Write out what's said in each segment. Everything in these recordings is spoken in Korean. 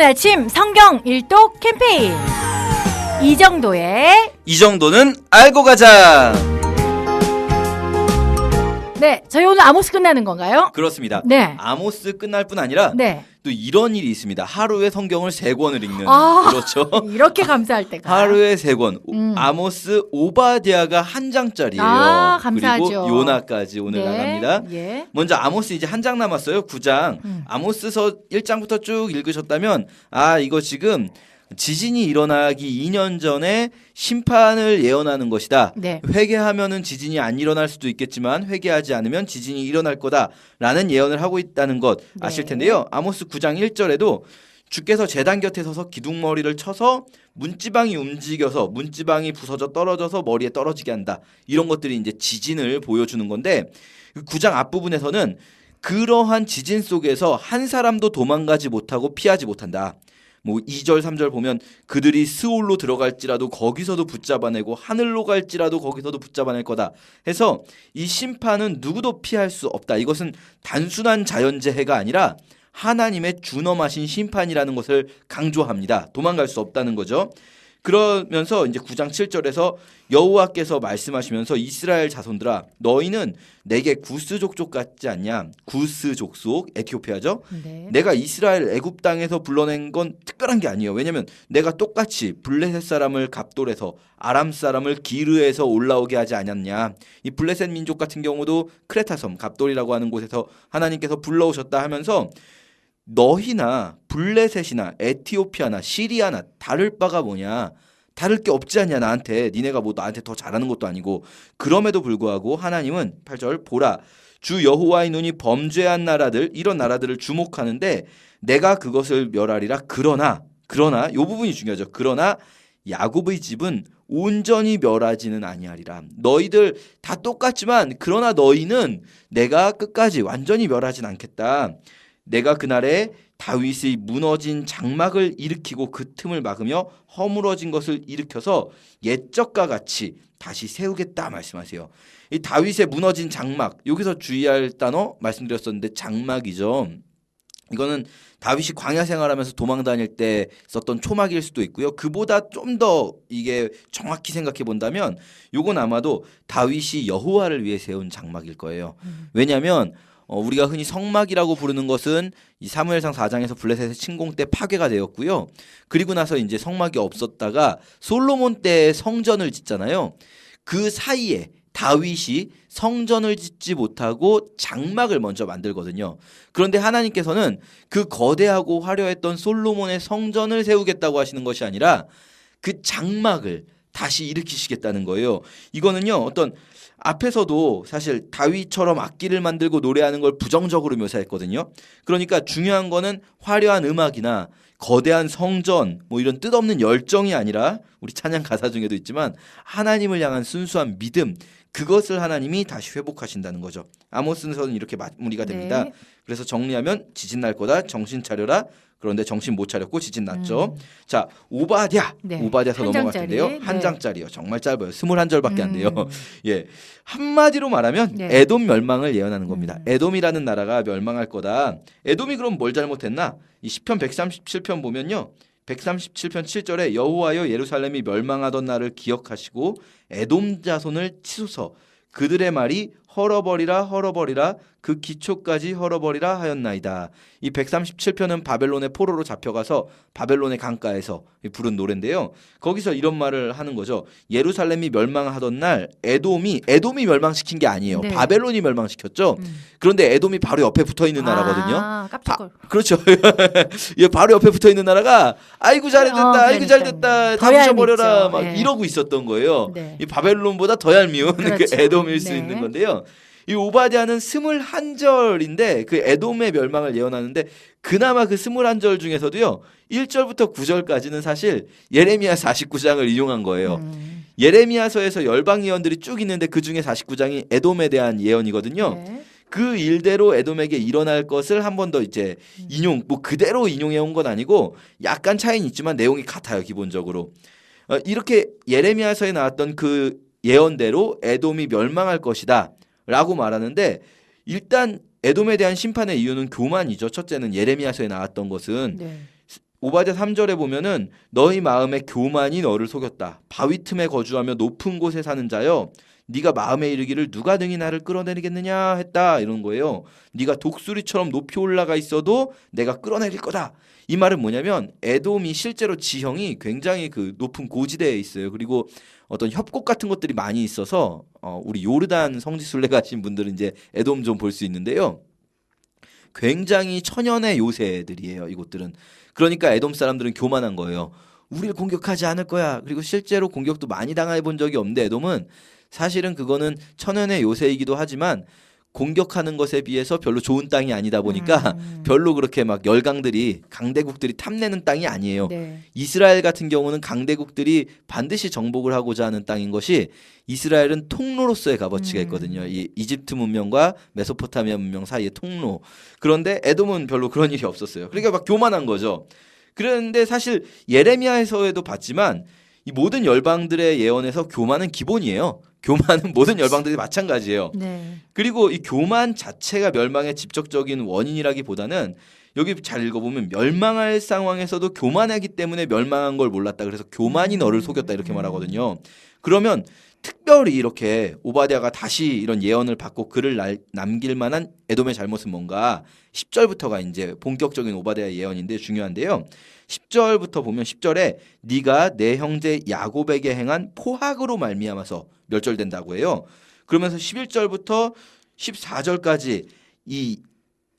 아침 성경 일독 캠페인 이 정도는 알고 가자. 네, 저희 오늘 아모스 끝나는 건가요? 그렇습니다. 네. 아모스 끝날 뿐 아니라 네. 또 이런 일이 있습니다. 하루에 성경을 3권을 읽는. 그렇죠. 이렇게 감사할 때가. 하루에 3권. 아모스 오바댜가 한 장짜리예요. 감사하죠. 그리고 요나까지 오늘 나갑니다. 예. 먼저 아모스 이제 한 장 남았어요. 9장. 아모스서 1장부터 쭉 읽으셨다면 이거 지금 지진이 일어나기 2년 전에 심판을 예언하는 것이다. 네. 회개하면은 지진이 안 일어날 수도 있겠지만 회개하지 않으면 지진이 일어날 거다라는 예언을 하고 있다는 것 아실 텐데요. 아모스 9장 1절에도 주께서 제단 곁에 서서 기둥머리를 쳐서 문지방이 움직여서 문지방이 부서져 떨어져서 머리에 떨어지게 한다. 이런 것들이 이제 지진을 보여주는 건데 9장 앞부분에서는 그러한 지진 속에서 한 사람도 도망가지 못하고 피하지 못한다. 2절 3절 보면 그들이 스올로 들어갈지라도 거기서도 붙잡아내고 하늘로 갈지라도 거기서도 붙잡아낼 거다 해서 이 심판은 누구도 피할 수 없다. 이것은 단순한 자연재해가 아니라 하나님의 준엄하신 심판이라는 것을 강조합니다. 도망갈 수 없다는 거죠. 그러면서 이제 9장 7절에서 여호와께서 말씀하시면서 이스라엘 자손들아 너희는 내게 구스 족속 같지 않냐. 구스 족속 에티오피아죠. 네. 내가 이스라엘 애굽 땅에서 불러낸 건 특별한 게 아니에요. 왜냐하면 내가 똑같이 블레셋 사람을 갑돌에서 아람 사람을 기르에서 올라오게 하지 않았냐. 이 블레셋 민족 같은 경우도 크레타섬 갑돌이라고 하는 곳에서 하나님께서 불러오셨다 하면서 너희나 블레셋이나 에티오피아나 시리아나 다를 바가 뭐냐. 다를 게 없지 않냐 나한테. 니네가 뭐 나한테 더 잘하는 것도 아니고. 그럼에도 불구하고 하나님은 8절 보라 주 여호와의 눈이 범죄한 나라들 이런 나라들을 주목하는데 내가 그것을 멸하리라. 그러나 이 부분이 중요하죠. 그러나 야곱의 집은 온전히 멸하지는 아니하리라. 너희들 다 똑같지만 그러나 너희는 내가 끝까지 완전히 멸하진 않겠다. 내가 그날에 다윗의 무너진 장막을 일으키고 그 틈을 막으며 허물어진 것을 일으켜서 옛적과 같이 다시 세우겠다 말씀하세요. 이 다윗의 무너진 장막, 여기서 주의할 단어 말씀드렸었는데 장막이죠. 이거는 다윗이 광야 생활하면서 도망 다닐 때 썼던 초막일 수도 있고요. 그보다 좀 더 이게 정확히 생각해 본다면 이건 아마도 다윗이 여호와를 위해 세운 장막일 거예요. 왜냐하면 우리가 흔히 성막이라고 부르는 것은 이 사무엘상 4장에서 블레셋의 침공 때 파괴가 되었고요. 그리고 나서 이제 성막이 없었다가 솔로몬 때 성전을 짓잖아요. 그 사이에 다윗이 성전을 짓지 못하고 장막을 먼저 만들거든요. 그런데 하나님께서는 그 거대하고 화려했던 솔로몬의 성전을 세우겠다고 하시는 것이 아니라 그 장막을 다시 일으키시겠다는 거예요. 이거는요, 어떤 앞에서도 사실 다윗처럼 악기를 만들고 노래하는 걸 부정적으로 묘사했거든요. 그러니까 중요한 거는 화려한 음악이나 거대한 성전 뭐 이런 뜻없는 열정이 아니라 우리 찬양 가사 중에도 있지만 하나님을 향한 순수한 믿음, 그것을 하나님이 다시 회복하신다는 거죠. 아모스서는 이렇게 마무리가 됩니다. 네. 그래서 정리하면 지진 날 거다. 정신 차려라. 그런데 정신 못 차렸고 지진 났죠. 자, 오바댜. 네. 오바댜서 한 넘어갈 장짜리. 텐데요. 한 네. 장짜리요. 정말 짧아요. 21절밖에 안 돼요. 예. 한마디로 말하면 네. 에돔 멸망을 예언하는 겁니다. 에돔이라는 나라가 멸망할 거다. 에돔이 그럼 뭘 잘못했나? 이 시편 137편 보면요. 137편 7절에 여호와여 예루살렘이 멸망하던 날을 기억하시고 에돔 자손을 치소서. 그들의 말이 헐어버리라 그 기초까지 헐어버리라 하였나이다. 이 137편은 바벨론의 포로로 잡혀가서 바벨론의 강가에서 부른 노래인데요. 거기서 이런 말을 하는 거죠. 예루살렘이 멸망하던 날 에돔이 멸망시킨 게 아니에요. 네. 바벨론이 멸망시켰죠. 그런데 에돔이 바로 옆에 붙어있는 나라거든요. 깜짝걸. 그렇죠. 예, 바로 옆에 붙어있는 나라가 아이고 잘됐다, 아이고 잘됐다, 다 부셔버려라 막 이러고 있었던 거예요. 네. 이 바벨론보다 더 얄미운 그렇죠. 그 에돔일 수 네. 있는 건데요. 이 오바댜는 21절인데 그 에돔의 멸망을 예언하는데 그나마 그 21절 중에서도요 1절부터 9절까지는 사실 예레미야 49장을 이용한 거예요. 예레미야서에서 열방 예언들이 쭉 있는데 그 중에 49장이 에돔에 대한 예언이거든요. 네. 그 일대로 에돔에게 일어날 것을 한 번 더 이제 인용, 뭐 그대로 인용해 온 건 아니고 약간 차이는 있지만 내용이 같아요, 기본적으로. 이렇게 예레미야서에 나왔던 그 예언대로 에돔이 멸망할 것이다 라고 말하는데 일단 에돔에 대한 심판의 이유는 교만이죠. 첫째는 예레미야서에 나왔던 것은 네. 오바댜 3절에 보면은 너희 마음의 교만이 너를 속였다. 바위 틈에 거주하며 높은 곳에 사는 자여 네가 마음에 이르기를 누가 등이 나를 끌어내리겠느냐 했다 이런 거예요. 네가 독수리처럼 높이 올라가 있어도 내가 끌어내릴 거다. 이 말은 뭐냐면 에돔이 실제로 지형이 굉장히 그 높은 고지대에 있어요. 그리고 어떤 협곡 같은 것들이 많이 있어서 우리 요르단 성지순례 가신 분들은 이제 에돔 좀 볼 수 있는데요. 굉장히 천연의 요새들이에요. 이곳들은. 그러니까 에돔 사람들은 교만한 거예요. 우리를 공격하지 않을 거야. 그리고 실제로 공격도 많이 당해 본 적이 없는데 에돔은 사실은 그거는 천연의 요새이기도 하지만 공격하는 것에 비해서 별로 좋은 땅이 아니다 보니까 별로 그렇게 막 열강들이 강대국들이 탐내는 땅이 아니에요. 네. 이스라엘 같은 경우는 강대국들이 반드시 정복을 하고자 하는 땅인 것이 이스라엘은 통로로서의 값어치가 있거든요. 이 이집트 문명과 메소포타미아 문명 사이의 통로. 그런데 에돔은 별로 그런 일이 없었어요. 그러니까 막 교만한 거죠. 그런데 사실 예레미야에서도 봤지만 이 모든 열방들의 예언에서 교만은 기본이에요. 교만은 모든 열방들이 마찬가지예요. 네. 그리고 이 교만 자체가 멸망의 직접적인 원인이라기보다는 여기 잘 읽어보면 멸망할 상황에서도 교만하기 때문에 멸망한 걸 몰랐다. 그래서 교만이 너를 속였다 이렇게 말하거든요. 그러면 특별히 이렇게 오바댜가 다시 이런 예언을 받고 글을 남길 만한 에돔의 잘못은 뭔가 10절부터가 이제 본격적인 오바댜의 예언인데 중요한데요. 10절부터 보면 10절에 네가 내 형제 야곱에게 행한 포악으로 말미암아서 멸절된다고 해요. 그러면서 11절부터 14절까지 이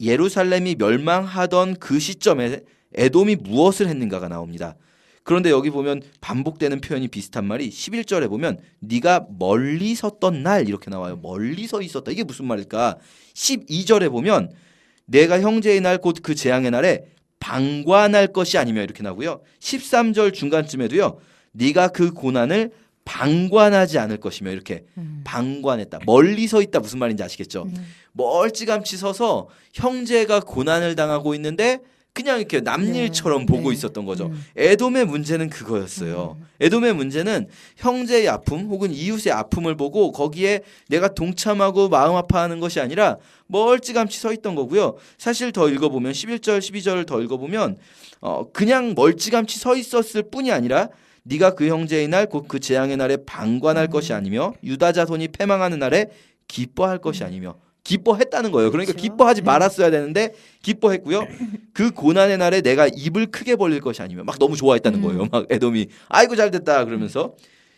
예루살렘이 멸망하던 그 시점에 에돔이 무엇을 했는가가 나옵니다. 그런데 여기 보면 반복되는 표현이 비슷한 말이 11절에 보면 네가 멀리 섰던 날 이렇게 나와요. 멀리 서 있었다. 이게 무슨 말일까? 12절에 보면 내가 형제의 날 곧 그 재앙의 날에 방관할 것이 아니며 이렇게 나오고요. 13절 중간쯤에도요. 네가 그 고난을 방관하지 않을 것이며 이렇게 방관했다. 멀리 서 있다 무슨 말인지 아시겠죠? 멀찌감치 서서 형제가 고난을 당하고 있는데 그냥 이렇게 남일처럼 보고 있었던 거죠. 에돔의 문제는 그거였어요. 에돔의 문제는 형제의 아픔 혹은 이웃의 아픔을 보고 거기에 내가 동참하고 마음 아파하는 것이 아니라 멀찌감치 서 있던 거고요. 사실 더 읽어보면 11절 12절을 더 읽어보면 그냥 멀찌감치 서 있었을 뿐이 아니라 네가 그 형제의 날 곧 그 재앙의 날에 방관할 것이 아니며 유다 자손이 패망하는 날에 기뻐할 것이 아니며 기뻐했다는 거예요. 그러니까 그렇죠. 기뻐하지 말았어야 되는데 기뻐했고요. 그 고난의 날에 내가 입을 크게 벌릴 것이 아니며 막 너무 좋아했다는 거예요. 막 에돔이 아이고 잘됐다 그러면서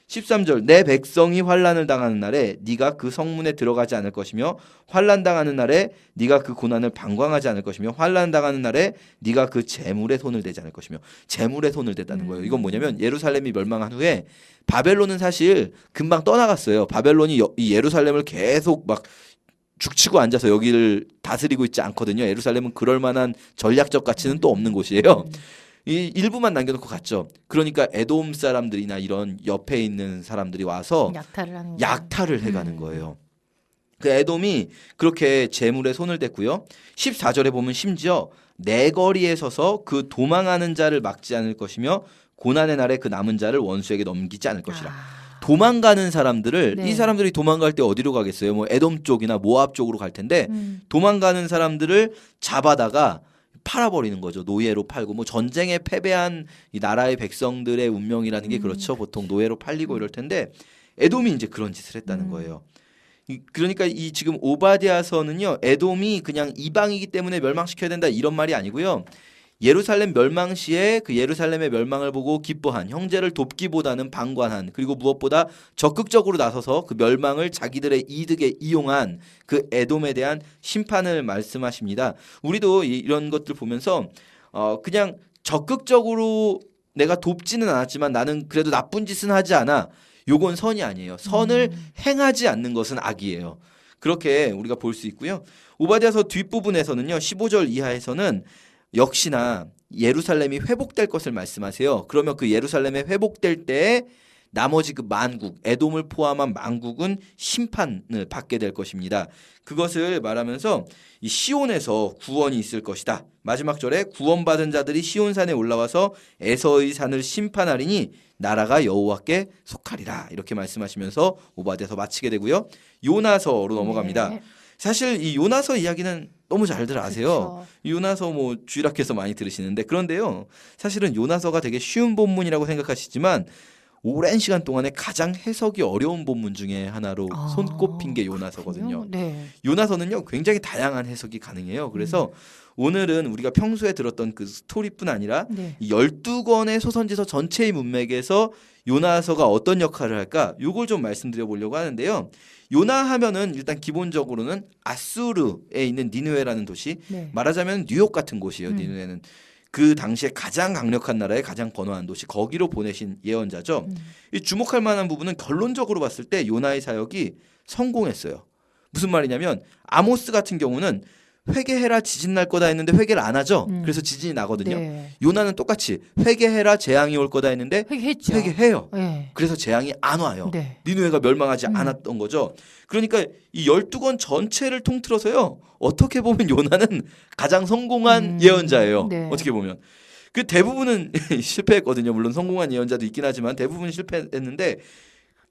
13절 내 백성이 환난을 당하는 날에 네가 그 성문에 들어가지 않을 것이며 환난 당하는 날에 네가 그 고난을 방광하지 않을 것이며 환난 당하는 날에 네가 그 재물에 손을 대지 않을 것이며 재물에 손을 댔다는 거예요. 이건 뭐냐면 예루살렘이 멸망한 후에 바벨론은 사실 금방 떠나갔어요. 바벨론이 이 예루살렘을 계속 막 죽치고 앉아서 여기를 다스리고 있지 않거든요. 예루살렘은 그럴 만한 전략적 가치는 또 없는 곳이에요. 이 일부만 남겨놓고 갔죠. 그러니까 에돔 사람들이나 이런 옆에 있는 사람들이 와서 약탈을 하는 약탈을 해가는 거예요. 그 에돔이 그렇게 재물에 손을 댔고요. 14절에 보면 심지어 내 거리에 서서 그 도망하는 자를 막지 않을 것이며 고난의 날에 그 남은 자를 원수에게 넘기지 않을 것이라. 도망가는 사람들을 네. 이 사람들이 도망갈 때 어디로 가겠어요? 뭐 에돔 쪽이나 모압 쪽으로 갈 텐데 도망가는 사람들을 잡아다가 팔아버리는 거죠. 노예로 팔고 뭐 전쟁에 패배한 이 나라의 백성들의 운명이라는 게 그렇죠. 보통 노예로 팔리고 이럴 텐데 에돔이 이제 그런 짓을 했다는 거예요. 그러니까 이 지금 오바댜서는요. 에돔이 그냥 이방이기 때문에 멸망시켜야 된다 이런 말이 아니고요. 예루살렘 멸망 시에 그 예루살렘의 멸망을 보고 기뻐한 형제를 돕기보다는 방관한 그리고 무엇보다 적극적으로 나서서 그 멸망을 자기들의 이득에 이용한 그 에돔에 대한 심판을 말씀하십니다. 우리도 이런 것들 보면서 그냥 적극적으로 내가 돕지는 않았지만 나는 그래도 나쁜 짓은 하지 않아. 요건 선이 아니에요. 선을 행하지 않는 것은 악이에요. 그렇게 우리가 볼 수 있고요. 오바댜서 뒷부분에서는요. 15절 이하에서는 역시나 예루살렘이 회복될 것을 말씀하세요. 그러면 그 예루살렘에 회복될 때 나머지 그 만국, 에돔을 포함한 만국은 심판을 받게 될 것입니다. 그것을 말하면서 이 시온에서 구원이 있을 것이다. 마지막 절에 구원받은 자들이 시온산에 올라와서 에서의 산을 심판하리니 나라가 여호와께 속하리라. 이렇게 말씀하시면서 오바댜서 마치게 되고요. 요나서로 넘어갑니다. 네. 사실 이 요나서 이야기는 너무 잘들 아세요. 그쵸. 요나서 뭐 주일학교에서 많이 들으시는데 그런데요. 사실은 요나서가 되게 쉬운 본문이라고 생각하시지만 오랜 시간 동안에 가장 해석이 어려운 본문 중에 하나로 손꼽힌 게 요나서거든요. 그렇군요. 네. 요나서는요 굉장히 다양한 해석이 가능해요. 그래서 오늘은 우리가 평소에 들었던 그 스토리뿐 아니라 네. 이 12권의 소선지서 전체의 문맥에서 요나서가 어떤 역할을 할까? 요걸 좀 말씀드려 보려고 하는데요. 요나 하면은 일단 기본적으로는 아수르에 있는 니느웨라는 도시, 네. 말하자면 뉴욕 같은 곳이에요. 니느웨는 그 당시에 가장 강력한 나라의 가장 번화한 도시, 거기로 보내신 예언자죠. 이 주목할 만한 부분은 결론적으로 봤을 때 요나의 사역이 성공했어요. 무슨 말이냐면 아모스 같은 경우는 회개해라 지진 날 거다 했는데 회개를 안 하죠. 그래서 지진이 나거든요. 네. 요나는 똑같이 회개해라 재앙이 올 거다 했는데 회개했죠. 회개해요. 네. 그래서 재앙이 안 와요. 네. 니느웨가 멸망하지 않았던 거죠. 그러니까 이 12권 전체를 통틀어서요. 어떻게 보면 요나는 가장 성공한 예언자예요. 네. 어떻게 보면. 그 대부분은 실패했거든요. 물론 성공한 예언자도 있긴 하지만 대부분 실패했는데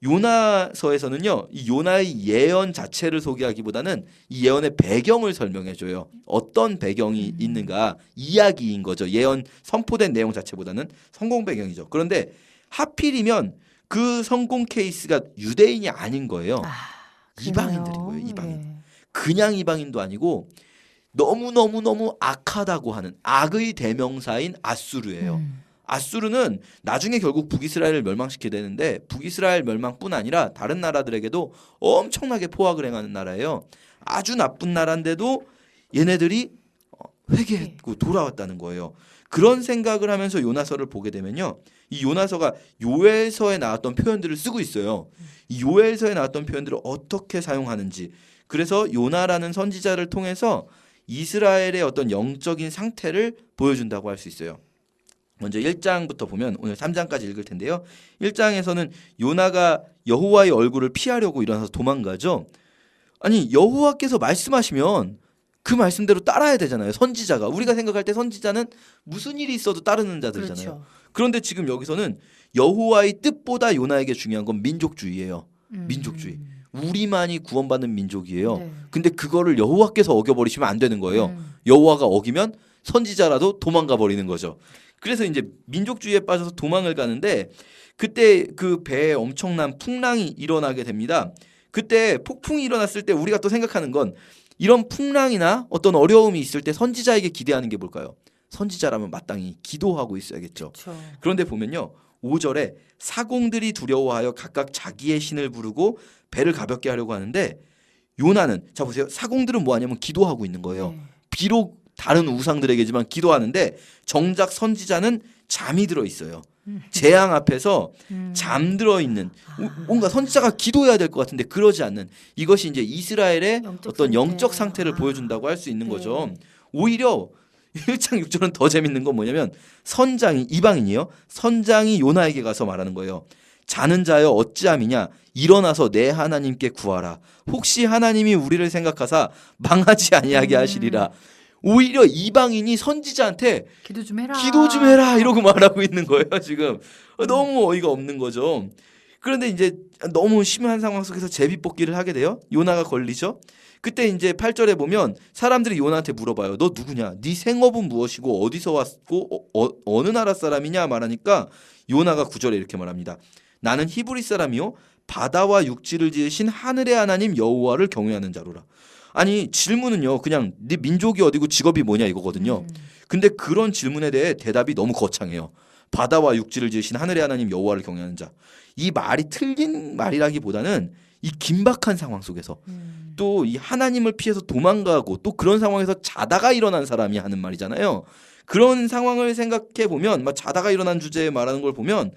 요나서에서는요. 이 요나의 예언 자체를 소개하기보다는 이 예언의 배경을 설명해 줘요. 어떤 배경이 있는가 이야기인 거죠. 예언 선포된 내용 자체보다는 성공 배경이죠. 그런데 하필이면 그 성공 케이스가 유대인이 아닌 거예요. 이방인들인 거예요. 이방인. 네. 그냥 이방인도 아니고 너무 악하다고 하는 악의 대명사인 아수르예요. 아수르는 나중에 결국 북이스라엘을 멸망시키게 되는데 북이스라엘 멸망뿐 아니라 다른 나라들에게도 엄청나게 포악을 행하는 나라예요. 아주 나쁜 나라인데도 얘네들이 회개했고 돌아왔다는 거예요. 그런 생각을 하면서 요나서를 보게 되면요. 이 요나서가 요엘서에 나왔던 표현들을 쓰고 있어요. 이 요엘서에 나왔던 표현들을 어떻게 사용하는지. 그래서 요나라는 선지자를 통해서 이스라엘의 어떤 영적인 상태를 보여준다고 할 수 있어요. 먼저 1장부터 보면 오늘 3장까지 읽을 텐데요. 1장에서는 요나가 여호와의 얼굴을 피하려고 일어나서 도망가죠. 아니 여호와께서 말씀하시면 그 말씀대로 따라야 되잖아요. 선지자가. 우리가 생각할 때 선지자는 무슨 일이 있어도 따르는 자들이잖아요. 그렇죠. 그런데 지금 여기서는 여호와의 뜻보다 요나에게 중요한 건 민족주의예요. 민족주의. 우리만이 구원받는 민족이에요. 네. 근데 그거를 여호와께서 어겨버리시면 안 되는 거예요. 여호와가 어기면 선지자라도 도망가 버리는 거죠. 그래서 이제 민족주의에 빠져서 도망을 가는데 그때 그 배에 엄청난 풍랑이 일어나게 됩니다. 그때 폭풍이 일어났을 때 우리가 또 생각하는 건 이런 풍랑이나 어떤 어려움이 있을 때 선지자에게 기대하는 게 뭘까요? 선지자라면 마땅히 기도하고 있어야겠죠. 그렇죠. 그런데 보면요. 5절에 사공들이 두려워하여 각각 자기의 신을 부르고 배를 가볍게 하려고 하는데 요나는 자 보세요. 사공들은 뭐 하냐면 기도하고 있는 거예요. 네. 비록 다른 우상들에게지만 기도하는데 정작 선지자는 잠이 들어 있어요. 재앙 앞에서 잠들어 있는 뭔가 선지자가 기도해야 될 것 같은데 그러지 않는 이것이 이제 이스라엘의 어떤 영적 상태를 보여준다고 할 수 있는 거죠. 오히려 1장 6절은 더 재밌는 건 뭐냐면 선장이 이방인이요. 선장이 요나에게 가서 말하는 거예요. 자는 자여 어찌함이냐 일어나서 내 하나님께 구하라. 혹시 하나님이 우리를 생각하사 망하지 아니하게 하시리라. 오히려 이방인이 선지자한테 기도 좀 해라. 기도 좀 해라 이러고 말하고 있는 거예요. 지금 너무 어이가 없는 거죠. 그런데 이제 너무 심한 상황 속에서 제비뽑기를 하게 돼요. 요나가 걸리죠. 그때 이제 8절에 보면 사람들이 요나한테 물어봐요. 너 누구냐? 네 생업은 무엇이고 어디서 왔고 어느 나라 사람이냐 말하니까 요나가 9절에 이렇게 말합니다. 나는 히브리 사람이요 바다와 육지를 지으신 하늘의 하나님 여호와를 경외하는 자로라. 아니 질문은요 그냥 네 민족이 어디고 직업이 뭐냐 이거거든요. 근데 그런 질문에 대해 대답이 너무 거창해요. 바다와 육지를 지으신 하늘의 하나님 여호와를 경외하는 자. 이 말이 틀린 말이라기보다는 이 긴박한 상황 속에서 또 이 하나님을 피해서 도망가고 또 그런 상황에서 자다가 일어난 사람이 하는 말이잖아요. 그런 상황을 생각해 보면 막 자다가 일어난 주제에 말하는 걸 보면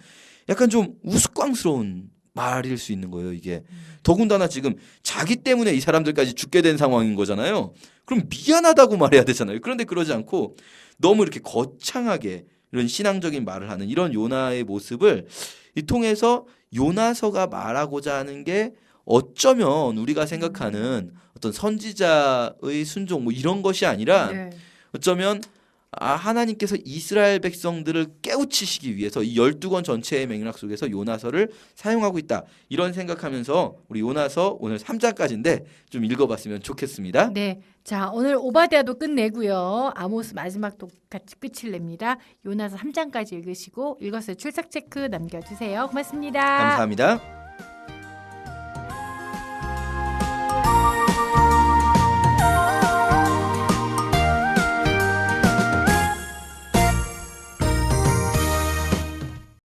약간 좀 우스꽝스러운 말일 수 있는 거예요, 이게. 더군다나 지금 자기 때문에 이 사람들까지 죽게 된 상황인 거잖아요. 그럼 미안하다고 말해야 되잖아요. 그런데 그러지 않고 너무 이렇게 거창하게 이런 신앙적인 말을 하는 이런 요나의 모습을 이 통해서 요나서가 말하고자 하는 게 어쩌면 우리가 생각하는 어떤 선지자의 순종 뭐 이런 것이 아니라 네. 어쩌면 하나님께서 이스라엘 백성들을 깨우치시기 위해서 이 12권 전체의 맥락 속에서 요나서를 사용하고 있다. 이런 생각하면서 우리 요나서 오늘 3장까지인데 좀 읽어봤으면 좋겠습니다. 네. 자, 오늘 오바댜도 끝내고요. 아모스 마지막도 같이 끝을 냅니다. 요나서 3장까지 읽으시고 읽었어요. 출석 체크 남겨주세요. 고맙습니다. 감사합니다.